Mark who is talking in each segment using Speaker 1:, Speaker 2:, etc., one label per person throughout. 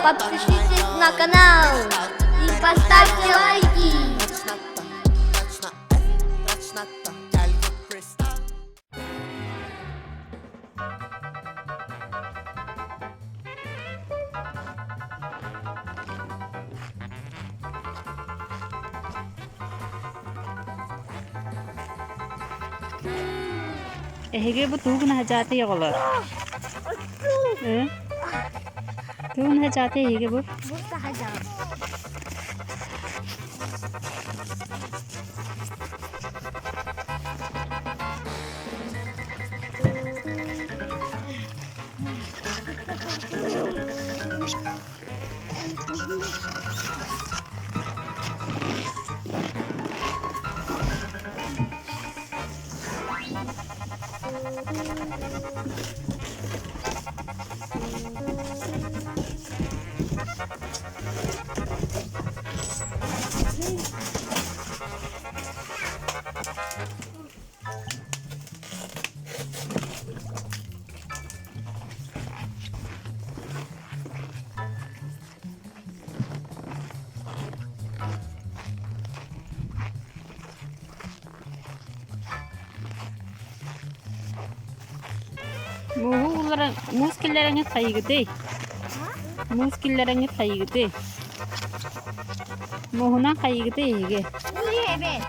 Speaker 1: Подпишитесь на канал и поставьте лайки.
Speaker 2: Ehege bu tugna hajate yolar. Tugna hajate ehege bu.
Speaker 1: Burada hacam.
Speaker 2: Muskillerine kaygıdı. Muskillerine kaygıdı. Muhuna kaygıdı ehege.
Speaker 1: Buraya evet.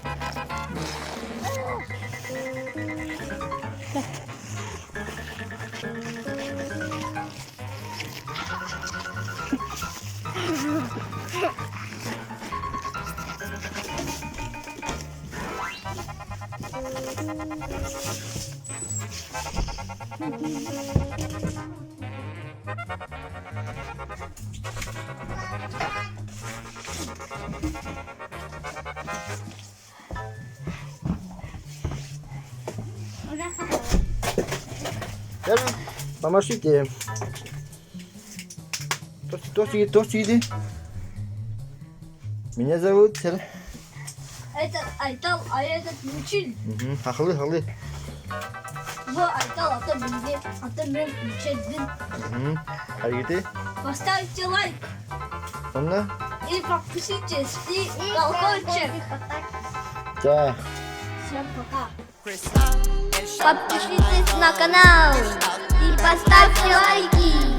Speaker 3: Помашите. Кто сидит? Меня зовут Сер.
Speaker 1: Это Айтал, а этот Мучин.
Speaker 3: Хахлы.
Speaker 1: Bu Aytal ata bildi. Ata ben içedim.
Speaker 3: Haydi.
Speaker 1: Поставьте лайк
Speaker 3: Sonra?
Speaker 1: и подпишитесь и колокольчик.
Speaker 3: Да.
Speaker 1: Всем пока. Подпишитесь на канал и поставьте лайки.